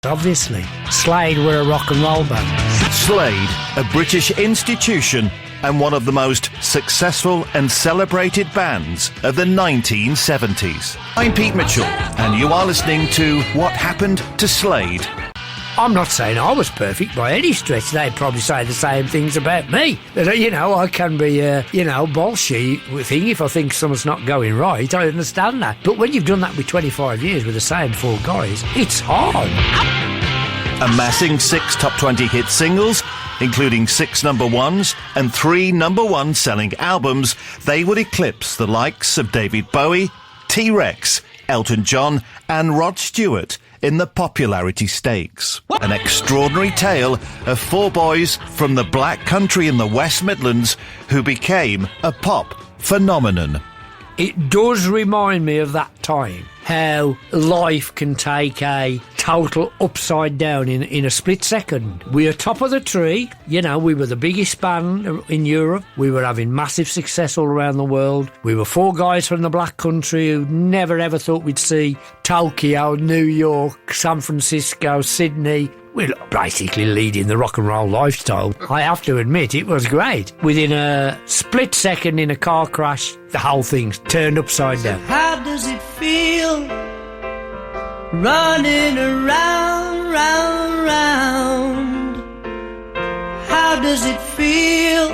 obviously. Slade were a rock and roll band. Slade, a British institution and one of the most successful and celebrated bands of the 1970s. I'm Pete Mitchell, and you are listening to What Happened to Slade. I'm not saying I was perfect by any stretch. They'd probably say the same things about me. That, I can be, bullshit thing if I think something's not going right. I understand that. But when you've done that with 25 years with the same four guys, it's hard. Amassing 6 top 20 hit singles, including 6 number ones and 3 number one selling albums, they would eclipse the likes of David Bowie, T-Rex, Elton John and Rod Stewart in the popularity stakes. An extraordinary tale of 4 boys from the black country in the West Midlands who became a pop phenomenon. It does remind me of that time, how life can take a total upside down in a split second. We were top of the tree, we were the biggest band in Europe, we were having massive success all around the world, we were 4 guys from the black country who never ever thought we'd see Tokyo, New York, San Francisco, Sydney. We're basically leading the rock and roll lifestyle. I have to admit, it was great. Within a split second in a car crash, the whole thing's turned upside down. How does it feel running around, round, round? How does it feel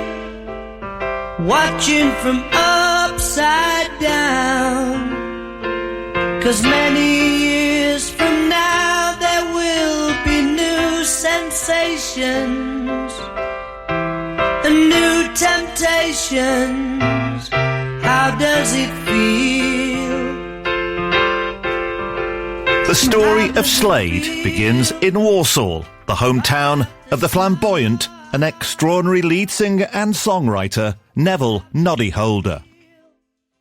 watching from upside down? 'Cause many years from now there will be new sensations and new temptations. How does it feel? The story of Slade begins in Walsall, the hometown of the flamboyant and extraordinary lead singer and songwriter Neville Noddy Holder.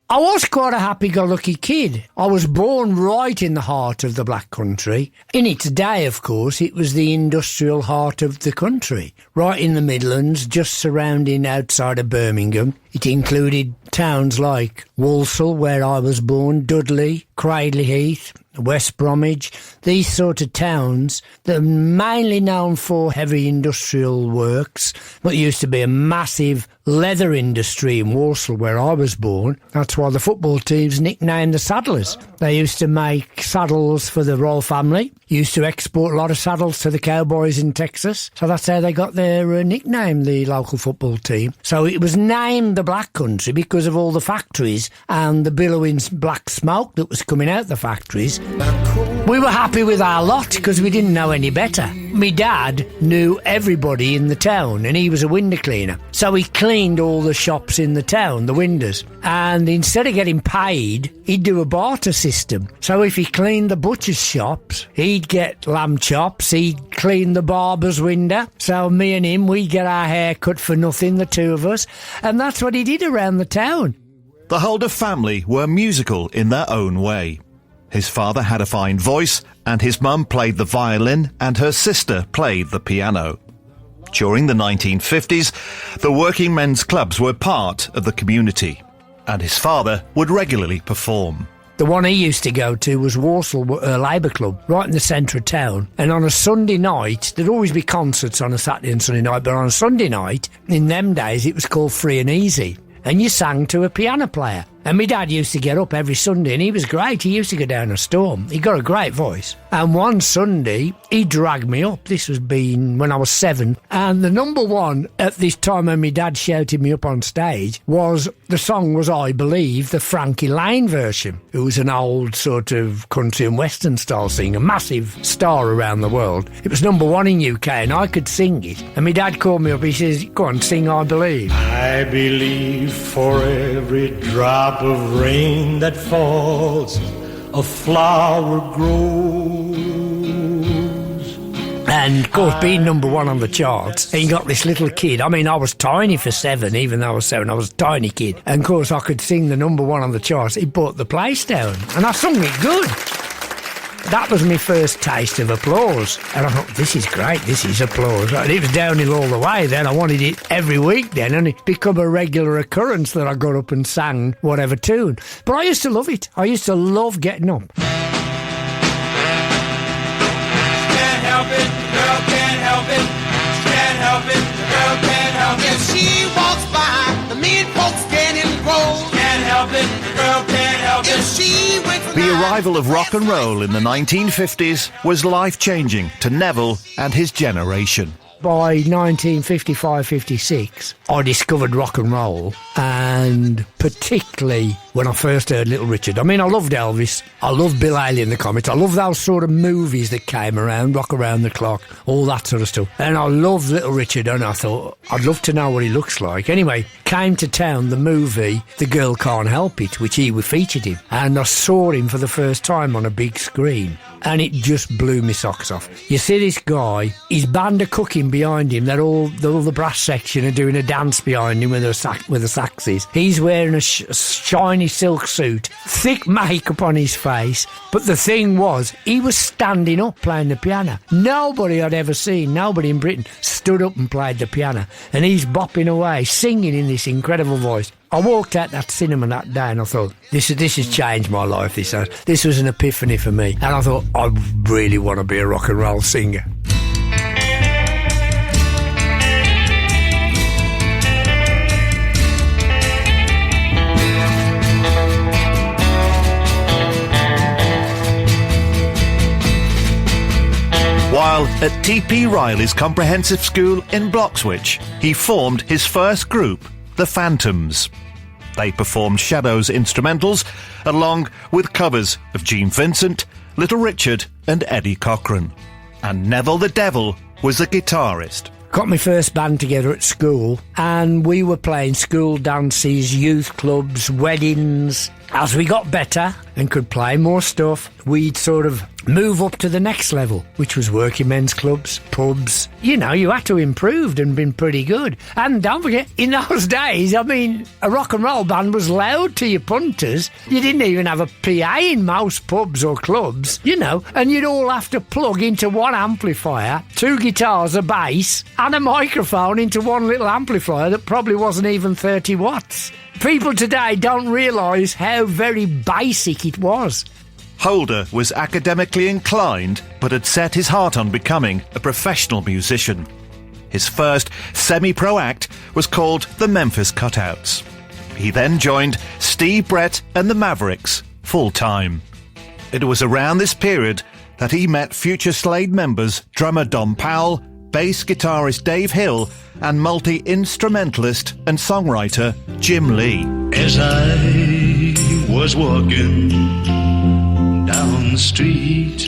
I was quite a happy-go-lucky kid. I was born right in the heart of the black country. In its day, of course, it was the industrial heart of the country, right in the Midlands, just surrounding outside of Birmingham. It included towns like Walsall, where I was born, Dudley, Cradley Heath, West Bromwich, these sort of towns that are mainly known for heavy industrial works. But there used to be a massive leather industry in Walsall where I was born. That's why the football teams nicknamed the Saddlers. They used to make saddles for the royal family, used to export a lot of saddles to the Cowboys in Texas. So that's how they got their nickname, the local football team. So it was named the Black Country because of all the factories and the billowing black smoke that was coming out the factories. We were happy with our lot because we didn't know any better. My dad knew everybody in the town and he was a window cleaner. So he cleaned all the shops in the town, the windows. And instead of getting paid, he'd do a barter system. So if he cleaned the butcher's shops, he'd get lamb chops, he'd clean the barber's window. So me and him, we'd get our hair cut for nothing, the two of us. And that's what he did around the town. The Holder family were musical in their own way. His father had a fine voice, and his mum played the violin, and her sister played the piano. During the 1950s, the working men's clubs were part of the community, and his father would regularly perform. The one he used to go to was Walsall Labour Club, right in the centre of town. And on a Sunday night, there'd always be concerts on a Saturday and Sunday night, but on a Sunday night, in them days, it was called Free and Easy. And you sang to a piano player. And my dad used to get up every Sunday, and he was great. He used to go down a storm. He got a great voice. And one Sunday, he dragged me up. This was been when I was 7. And the number one at this time when my dad shouted me up on stage the song was, I believe, the Frankie Lane version, who was an old sort of country and western style singer, a massive star around the world. It was number 1 in UK, and I could sing it. And my dad called me up. He says, go on, sing I Believe. I believe for every drop of rain that falls, a flower grows. And of course, being number 1 on the charts, he got this little kid. I mean, I was tiny for 7, even though I was 7, I was a tiny kid. And of course, I could sing the number 1 on the charts. He brought the place down, and I sung it good. That was my first taste of applause. And I thought, this is great, this is applause. And it was downhill all the way then. I wanted it every week then, and it became a regular occurrence that I got up and sang whatever tune. But I used to love it. I used to love getting up. The arrival of rock and roll in the 1950s was life-changing to Neville and his generation. By 1955-56, I discovered rock and roll, and particularly when I first heard Little Richard. I mean, I loved Elvis, I loved Bill Haley in the comics, I loved those sort of movies that came around, Rock Around the Clock, all that sort of stuff. And I loved Little Richard, and I thought, I'd love to know what he looks like. Anyway, came to town the movie The Girl Can't Help It, which he featured in, and I saw him for the first time on a big screen, and it just blew me socks off. You see this guy, his band are cooking behind him, they're all the brass section are doing a dance behind him with the saxes. He's wearing a shiny silk suit, thick makeup on his face, but the thing was, he was standing up playing the piano. Nobody I'd ever seen, nobody in Britain, stood up and played the piano, and he's bopping away, singing in this incredible voice. I walked out that cinema that day and I thought, this has changed my life, this has. This was an epiphany for me. And I thought, I really want to be a rock and roll singer. While at T.P. Riley's Comprehensive School in Bloxwich, he formed his first group, the Phantoms. They performed Shadow's instrumentals, along with covers of Gene Vincent, Little Richard and Eddie Cochran. And Neville the Devil was the guitarist. Got my first band together at school, and we were playing school dances, youth clubs, weddings. As we got better and could play more stuff, we'd sort of move up to the next level, which was working men's clubs, pubs. You know, you had to improve and been pretty good. And don't forget, in those days, I mean, a rock and roll band was loud to your punters. You didn't even have a PA in most pubs or clubs, you know, and you'd all have to plug into one amplifier, 2 guitars, a bass, and a microphone into one little amplifier that probably wasn't even 30 watts. People today don't realise how very basic it was. Holder was academically inclined, but had set his heart on becoming a professional musician. His first semi-pro act was called the Memphis Cutouts. He then joined Steve Brett and the Mavericks full-time. It was around this period that he met future Slade members drummer Don Powell, bass guitarist Dave Hill, and multi-instrumentalist and songwriter Jim Lee. As I was walking down the street,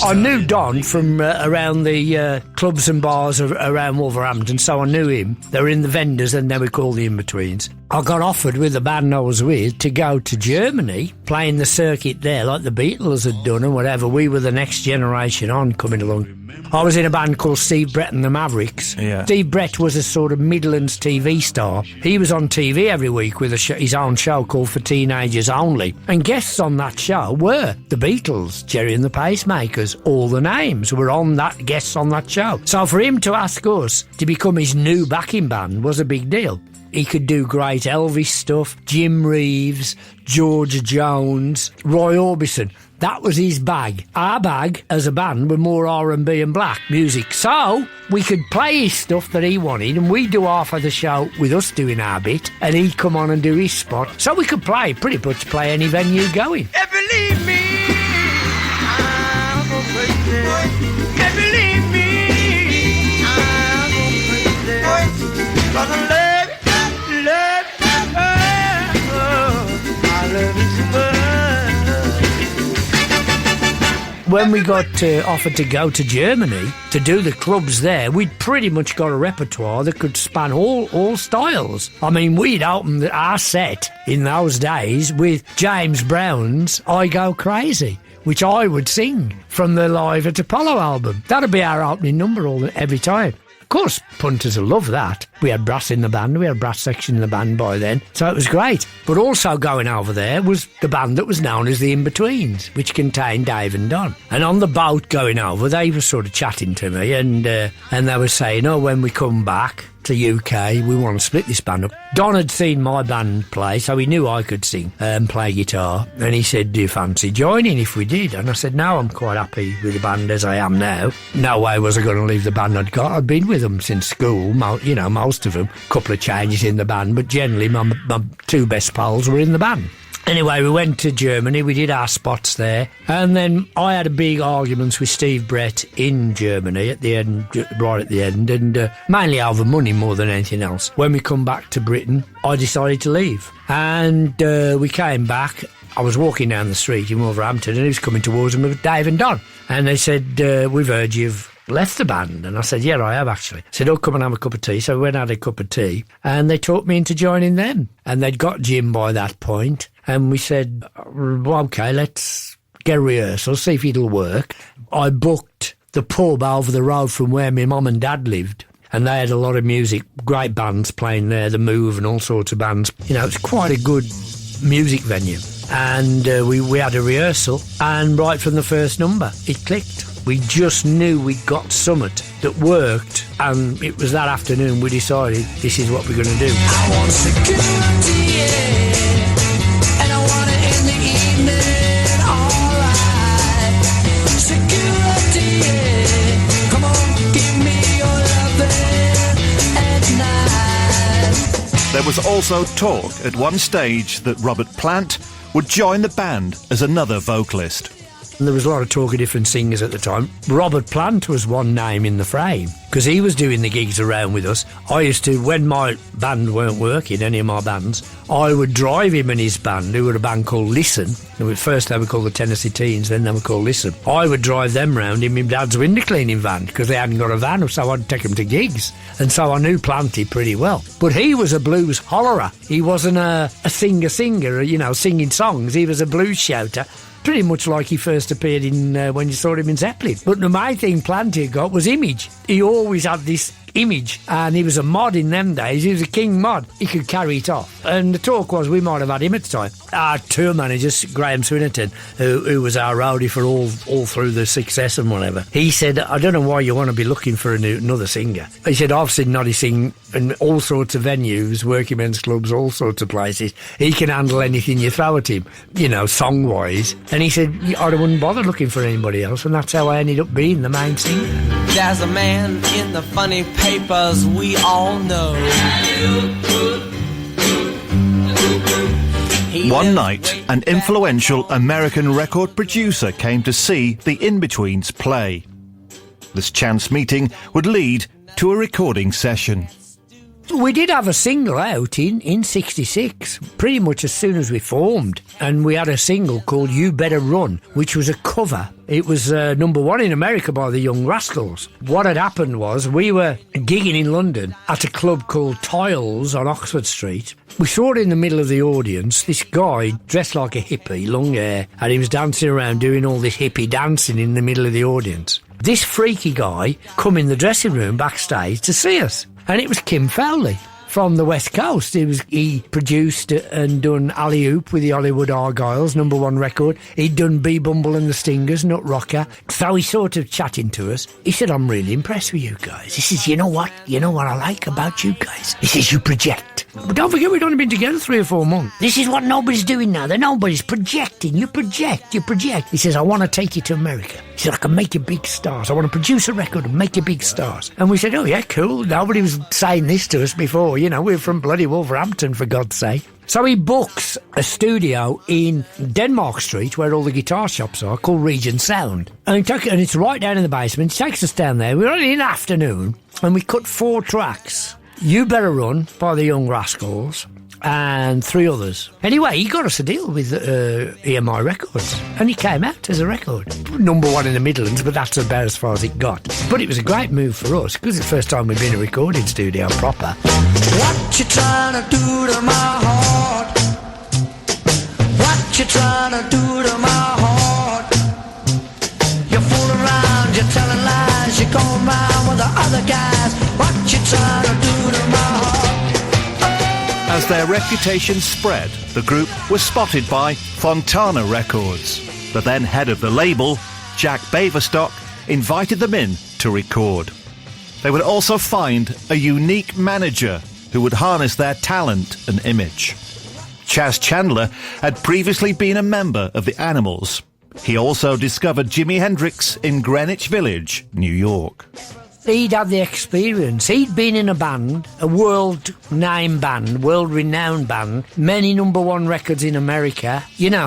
I knew Don from around the clubs and bars around Wolverhampton, so I knew him. They were in the vendors and they were called the In-Betweens. I got offered with the band I was with to go to Germany, playing the circuit there like the Beatles had done and whatever. We were the next generation on coming along. I was in a band called Steve Brett and the Mavericks. Yeah. Steve Brett was a sort of Midlands TV star. He was on TV every week with his own show called For Teenagers Only. And guests on that show were the Beatles, Jerry and the Pacemakers, all the names were on that, guests on that show. So for him to ask us to become his new backing band was a big deal. He could do great Elvis stuff, Jim Reeves, George Jones, Roy Orbison. That was his bag. Our bag, as a band, were more R&B and black music. So we could play his stuff that he wanted, and we'd do half of the show with us doing our bit, and he'd come on and do his spot. So we could pretty much play any venue going. Believe me, I'm a crazy. Believe me, I'm a crazy. Cause I love When we got offered to go to Germany to do the clubs there, we'd pretty much got a repertoire that could span all styles. I mean, we'd opened our set in those days with James Brown's I Go Crazy, which I would sing from the Live at Apollo album. That'd be our opening number every time. Of course, punters will love that. We had brass in the band, we had a brass section in the band by then, so it was great. But also going over there was the band that was known as the In-Betweens, which contained Dave and Don. And on the boat going over, they were sort of chatting to me, and they were saying, oh, when we come back to UK. We want to split this band up. Don had seen my band play, so he knew I could sing and play guitar. And he said, do you fancy joining if we did? And I said, no, I'm quite happy with the band as I am now. No way was I going to leave the band I'd got. I'd been with them since school, most of them. A couple of changes in the band, but generally my two best pals were in the band. Anyway, we went to Germany, we did our spots there, and then I had a big arguments with Steve Brett in Germany at the end, right at the end, and mainly over money more than anything else. When we come back to Britain, I decided to leave. And we came back. I was walking down the street in Wolverhampton, and he was coming towards me with Dave and Don. And they said, we've heard you've left the band. And I said, yeah, I have actually. I said, oh, come and have a cup of tea. So we went and had a cup of tea, and they talked me into joining them. And they'd got Jim by that point. And we said, well, OK, let's get a rehearsal, see if it'll work. I booked the pub over the road from where my mum and dad lived. And they had a lot of music, great bands playing there, The Move and all sorts of bands. It's quite a good music venue. And we had a rehearsal, and right from the first number, it clicked. We just knew we'd got something that worked, and it was that afternoon we decided this is what we're going to do. I want security, yeah, and I want it in the evening, alright. Security, yeah, come on, give me your loving at night. There was also talk at one stage that Robert Plant would join the band as another vocalist. There was a lot of talk of different singers at the time. Robert Plant was one name in the frame, because he was doing the gigs around with us. I used to, when my band weren't working, any of my bands, I would drive him and his band, who were a band called Listen. First they were called the Tennessee Teens, then they were called Listen. I would drive them round in my dad's window cleaning van, because they hadn't got a van, so I'd take them to gigs. And so I knew Planty pretty well. But he was a blues hollerer. He wasn't a singer, singing songs. He was a blues shouter. Pretty much like he first appeared in when you saw him in Zeppelin. But the main thing Planty got was image. He always had this image, and he was a mod in them days. He was a king mod. He could carry it off. And the talk was we might have had him at the time. Our tour manager, Graham Swinnerton, who was our roadie for all through the success and whatever, he said, I don't know why you want to be looking for another singer. He said, I've seen Noddy sing in all sorts of venues, working men's clubs, all sorts of places. He can handle anything you throw at him, song-wise. And he said, I wouldn't bother looking for anybody else, and that's how I ended up being the main singer. There's a man in the funny papers we all know. One night, an influential American record producer came to see the In-Betweens play. This chance meeting would lead to a recording session. We did have a single out in 66, pretty much as soon as we formed. And we had a single called You Better Run, which was a cover. It was number one in America by the Young Rascals. What had happened was we were gigging in London at a club called Tiles on Oxford Street. We saw it in the middle of the audience, this guy dressed like a hippie, long hair, and he was dancing around doing all this hippie dancing in the middle of the audience. This freaky guy come in the dressing room backstage to see us. And it was Kim Fowley from the West Coast. He produced and done Alley Oop with the Hollywood Argyles, number one record. He'd done Bee Bumble and the Stingers, Nut Rocker. So he sort of chatting to us. He said, I'm really impressed with you guys. He says, you know what I like about you guys? He says, you project. But don't forget, we'd only been together 3 or 4 months. This is what nobody's doing now. Nobody's projecting. You project. He says, I want to take you to America. He said, I can make you big stars. I want to produce a record and make you big stars. And we said, oh, yeah, cool. Nobody was saying this to us before. We're from bloody Wolverhampton, for God's sake. So he books a studio in Denmark Street, where all the guitar shops are, called Regent Sound. And it's right down in the basement. He takes us down there. We're only in the afternoon, and we cut 4 tracks. You Better Run by the Young Rascals, and 3 others. Anyway, he got us a deal with EMI Records, and he came out as a record. Number one in the Midlands, but that's about as far as it got. But it was a great move for us, because it's the first time we've been in a recording studio proper. What you trying to do to my heart? What you trying to do to my heart? You fool around, you're telling lies, you're going round with the other guys. What you trying to do to my heart? As their reputation spread, the group was spotted by Fontana Records. The then head of the label, Jack Baverstock, invited them in to record. they would also find a unique manager who would harness their talent and image. Chas Chandler had previously been a member of the Animals. He also discovered Jimi Hendrix in Greenwich Village, New York. He'd had the experience. He'd been in a band, a world-renowned band, many number one records in America,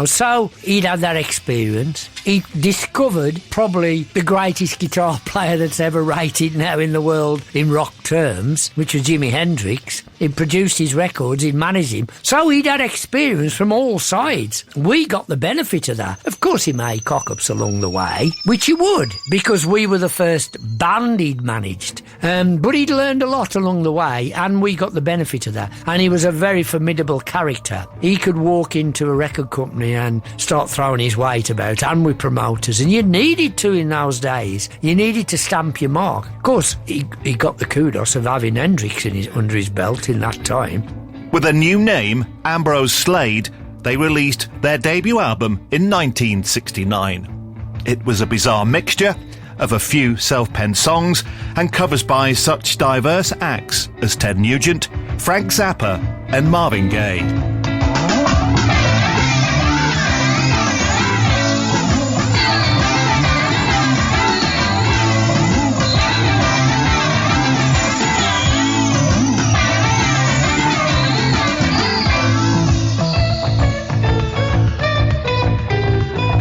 so he'd had that experience. He discovered probably the greatest guitar player that's ever rated now in the world in rock terms, which was Jimi Hendrix. He'd produced his records, he'd managed him. So he'd had experience from all sides. We got the benefit of that. Of course, he made cock-ups along the way, which he would, because we were the first band he'd managed. But he'd learned a lot along the way, and we got the benefit of that. And he was a very formidable character. He could walk into a record company and start throwing his weight about, and with promoters, and you needed to in those days. You needed to stamp your mark. Of course, he got the kudos of having Hendrix under his belt in that time. With a new name, Ambrose Slade, they released their debut album in 1969. It was a bizarre mixture of a few self-penned songs and covers by such diverse acts as Ted Nugent, Frank Zappa and Marvin Gaye.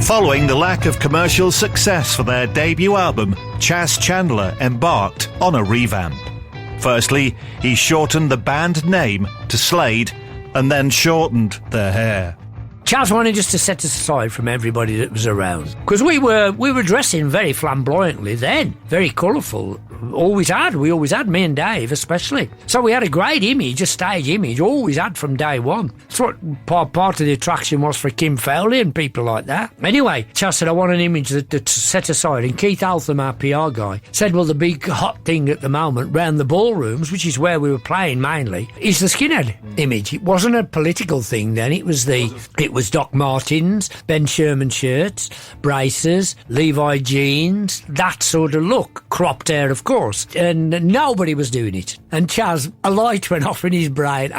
Following the lack of commercial success for their debut album, Chas Chandler embarked on a revamp. Firstly, he shortened the band name to Slade and then shortened their hair. Chas wanted us to set us aside from everybody that was around, because we were dressing very flamboyantly then, very colourful. We always had, me and Dave especially. So we had a great image, a stage image, always had from day one. That's what part of the attraction was for Kim Fowley and people like that. Anyway, Chas said, I want an image that's set aside. And Keith Altham, our PR guy, said, well, the big hot thing at the moment round the ballrooms, which is where we were playing mainly, is the skinhead image. It wasn't a political thing then. It was Doc Martens, Ben Sherman shirts, braces, Levi jeans, that sort of look. Cropped hair, of course. And nobody was doing it. And Chas, a light went off in his brain.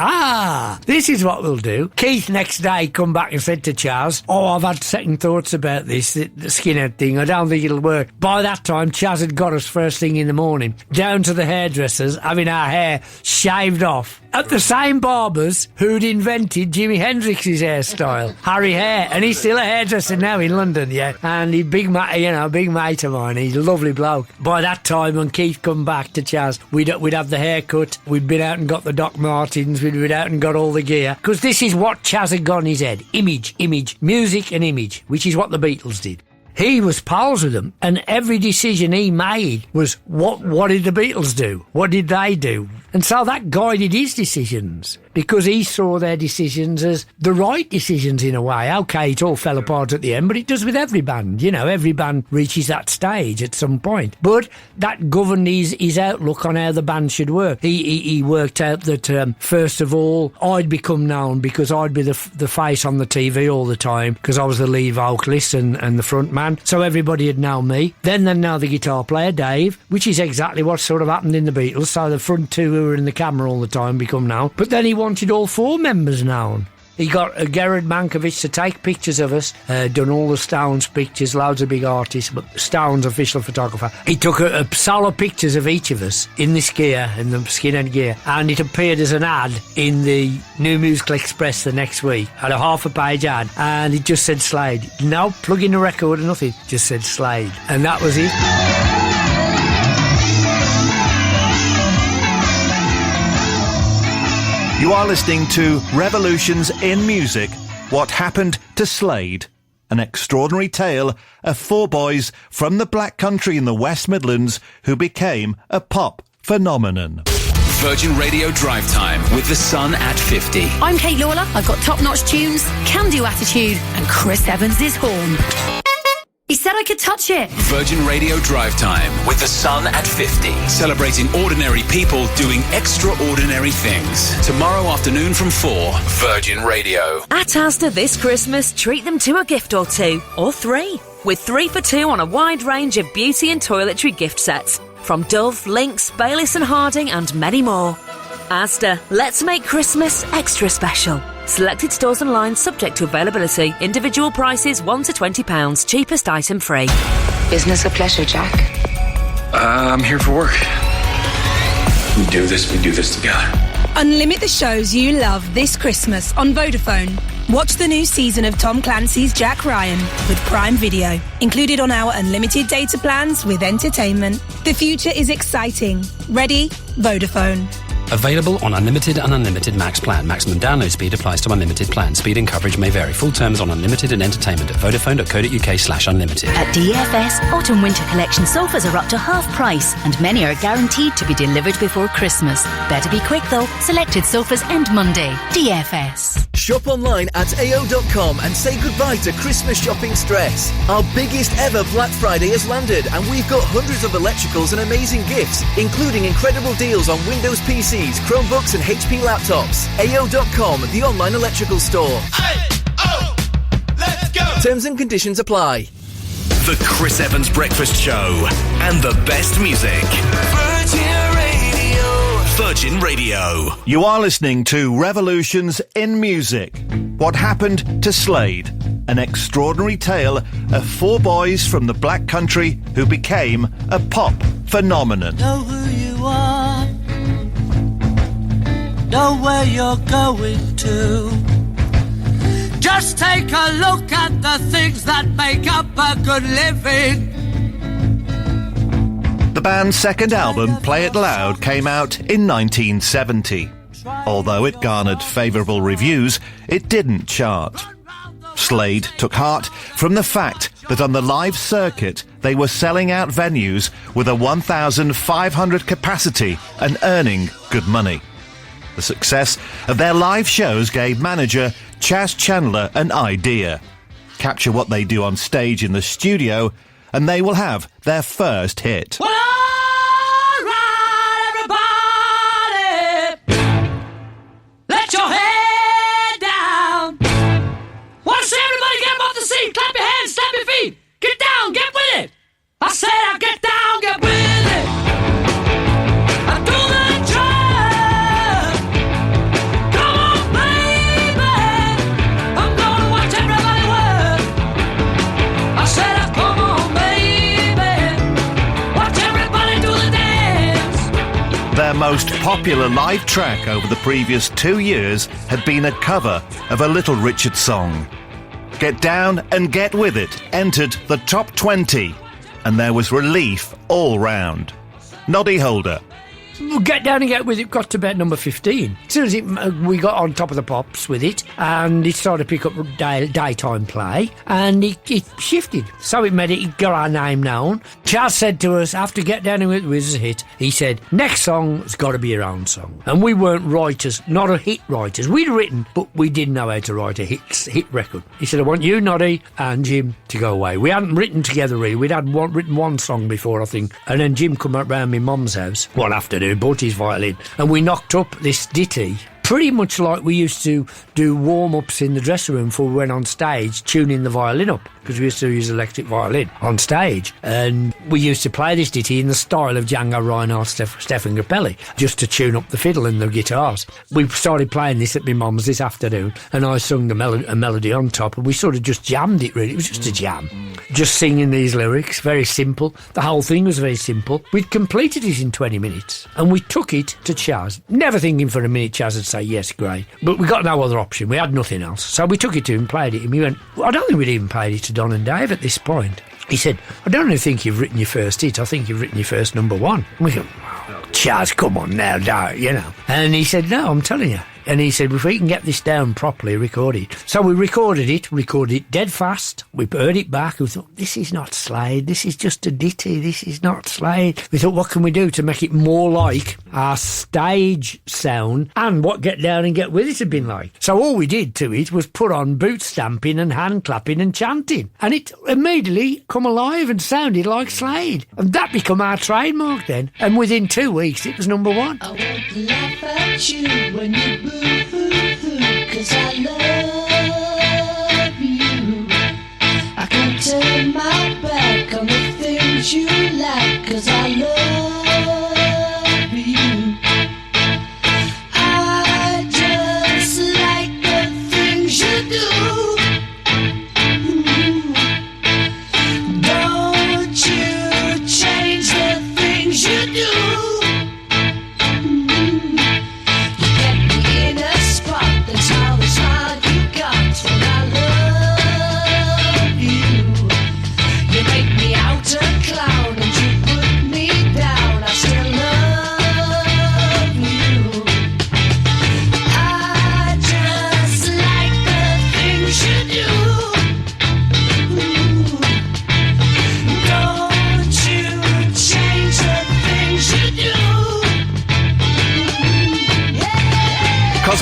This is what we'll do. Keith next day come back and said to Chas, I've had second thoughts about this, the skinhead thing. I don't think it'll work. By that time, Chas had got us first thing in the morning, down to the hairdressers, having our hair shaved off. At the same barbers who'd invented Jimi Hendrix's hairstyle, Harry Hare, and he's still a hairdresser now in London, yeah. And he's big mate of mine. He's a lovely bloke. By that time, when Keith come back to Chas, we'd have the haircut. We'd been out and got the Doc Martens. We'd been out and got all the gear, because this is what Chas had got in his head: image, music, and image, which is what the Beatles did. He was pals with them, and every decision he made was, what did the Beatles do? What did they do? And so that guided his decisions, because he saw their decisions as the right decisions in a way. OK, it all fell apart at the end, but it does with every band. Every band reaches that stage at some point. But that governed his outlook on how the band should work. He worked out that, first of all, I'd become known because I'd be the face on the TV all the time, because I was the lead vocalist and the front man. So everybody had known me. Then they know the guitar player, Dave, which is exactly what sort of happened in the Beatles. So the front two who were in the camera all the time become known. But then he wanted all four members known. He got Gerard Mankiewicz to take pictures of us, done all the Stones pictures, loads of big artists, but Stones official photographer. He took a solo pictures of each of us in this gear, in the skinhead gear, and it appeared as an ad in the New Musical Express the next week. Had a half-a-page ad, and it just said Slade. No plug in the record or nothing, just said Slade. And that was it. You are listening to Revolutions in Music, What Happened to Slade, an extraordinary tale of four boys from the Black Country in the West Midlands who became a pop phenomenon. Virgin Radio Drive Time with The Sun at 50. I'm Kate Lawler. I've got top-notch tunes, can-do attitude, and Chris Evans' horn. He said I could touch it. Virgin Radio Drive Time with The Sun at 50. Celebrating ordinary people doing extraordinary things. Tomorrow afternoon from 4, Virgin Radio. At Asda this Christmas, treat them to a gift or two, or three. With 3 for 2 on a wide range of beauty and toiletry gift sets. from Dove, Lynx, Bayliss and Harding and many more. Asda, let's make Christmas extra special. Selected stores online subject to availability. Individual prices £1 to £20. Cheapest item free. Business a pleasure, Jack? I'm here for work. We do this together. Unlimit the shows you love this Christmas on Vodafone. Watch the new season of Tom Clancy's Jack Ryan with Prime Video, included on our unlimited data plans with entertainment. The future is exciting. Ready? Vodafone. Available on Unlimited and Unlimited Max Plan. Maximum download speed applies to Unlimited plan. Speed and coverage may vary. Full terms on Unlimited and Entertainment at vodafone.co.uk/unlimited. At DFS, autumn-winter collection sofas are up to half price and many are guaranteed to be delivered before Christmas. Better be quick though. Selected sofas end Monday. DFS. Shop online at AO.com and say goodbye to Christmas shopping stress. Our biggest ever Black Friday has landed and we've got hundreds of electricals and amazing gifts, including incredible deals on Windows PCs, Chromebooks and HP laptops. AO.com, the online electrical store. AO! Let's go! Terms and conditions apply. The Chris Evans Breakfast Show and the best music. Virgin Radio. Virgin Radio. You are listening to Revolutions in Music. What happened to Slade? An extraordinary tale of four boys from the Black Country who became a pop phenomenon. Know who you are. Know where you're going to. Just take a look at the things that make up a good living. The band's second album, Play It Loud, came out in 1970. Although it garnered favourable reviews, it didn't chart. Slade took heart from the fact that on the live circuit they were selling out venues with a 1,500 capacity and earning good money. The success of their live shows gave manager Chas Chandler an idea. Capture what they do on stage in the studio and they will have their first hit. Well, all right, everybody, let your head down. Want to see everybody get up off the seat, clap your hands, stamp your feet, get down, get with it. I said I'll get down, get with it. I do the job. Come on, baby, I'm gonna watch everybody work. I said, come on, baby, watch everybody do the dance. Their most popular live track over the previous 2 years had been a cover of a Little Richard song. Get Down and Get With It entered the top 20, and there was relief all round. Noddy Holder. Get Down and Get With It got to about number 15. As soon as we got on top of the pops with it, and it started to pick up daytime play, and it shifted. So it got our name known. Chas said to us, after Get Down and Get With It was a hit, he said, next song has got to be your own song. And we weren't writers, not a hit writers. We'd written, but we didn't know how to write a hit record. He said, I want you, Noddy, and Jim to go away. We hadn't written together really. We'd written one song before, I think, and then Jim come up round my mum's house one afternoon, bought his violin, and we knocked up this ditty pretty much like we used to do warm-ups in the dressing room before we went on stage, tuning the violin up, because we used to use electric violin on stage. And we used to play this ditty in the style of Django Reinhardt, Stefan Grappelli, just to tune up the fiddle and the guitars. We started playing this at my mum's this afternoon, and I sung a melody on top, and we sort of just jammed it, really. It was just a jam. Just singing these lyrics, very simple. The whole thing was very simple. We'd completed it in 20 minutes, and we took it to Chas. Never thinking for a minute Chas would say, yes, great. But we got no other option. We had nothing else. So we took it to him, played it, and we went, well, I don't think we'd even played it to Don and Dave at this point. He said, I don't think you've written your first hit. I think you've written your first number one. And we go, oh, Chas, come on now, don't, you know. And he said, no, I'm telling you. And he said, if we can get this down properly, record it. So we recorded it dead fast. We heard it back. We thought, this is not Slade. This is just a ditty. This is not Slade. We thought, what can we do to make it more like our stage sound and what Get Down and Get With It had been like? So all we did to it was put on boot stamping and hand clapping and chanting. And it immediately come alive and sounded like Slade. And that became our trademark then. And within 2 weeks, it was number one. I won't laugh at you when you boo-hoo-hoo, 'cause I love you. I can turn my back on the things you like, 'cause I love you.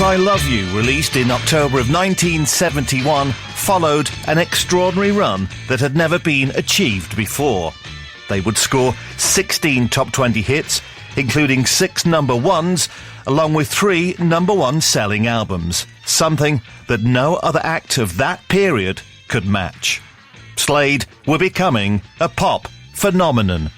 I Love You, released in October of 1971, followed an extraordinary run that had never been achieved before. They would score 16 top 20 hits, including 6 number ones, along with 3 number one selling albums, something that no other act of that period could match. Slade were becoming a pop phenomenon.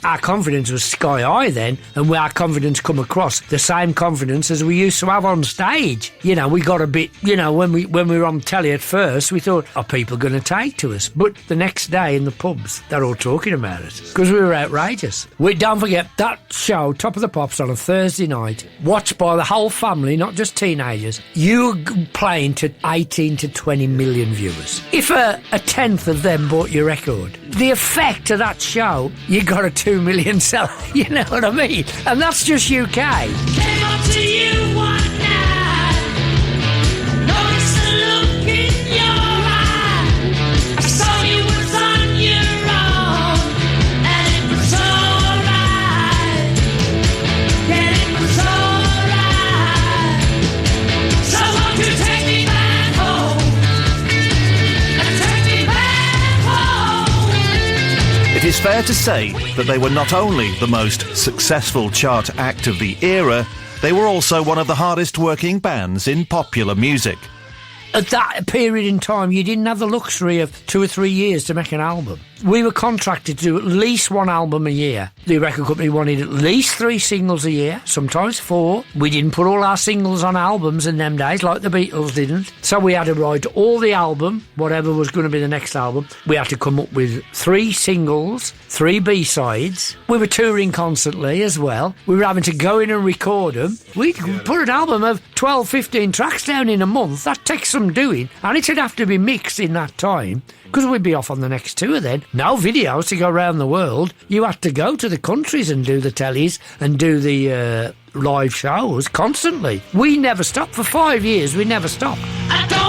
Our confidence was sky high then, and our confidence come across the same confidence as we used to have on stage. You know, we got a bit, you know, when we were on telly at first, we thought, are people going to take to us? But the next day in the pubs, they're all talking about it, because we were outrageous. Don't forget, that show, Top of the Pops, on a Thursday night, watched by the whole family, not just teenagers, you were playing to 18 to 20 million viewers. If a tenth of them bought your record, the effect of that show, you got a 2 million seller, you know what I mean? And that's just UK. Came up to you one night, noticed the look in your eye. I saw you was on your own, and it was alright. Yeah, it was alright. So won't you take me back home, and take me back home? It is fair to say that they were not only the most successful chart act of the era, they were also one of the hardest working bands in popular music. At that period in time, you didn't have the luxury of 2 or 3 years to make an album. We were contracted to do at least 1 album a year. The record company wanted at least 3 singles a year, sometimes 4. We didn't put all our singles on albums in them days, like the Beatles didn't. So we had to write all the album, whatever was going to be the next album. We had to come up with 3 singles, 3 B-sides. We were touring constantly as well. We were having to go in and record them. We'd put an album of 12, 15 tracks down in a month. That takes some doing, and it'd have to be mixed in that time, because we'd be off on the next tour then. No videos to go around the world. You had to go to the countries and do the tellies and do the live shows constantly. We never stopped. For 5 years, we never stopped. I don't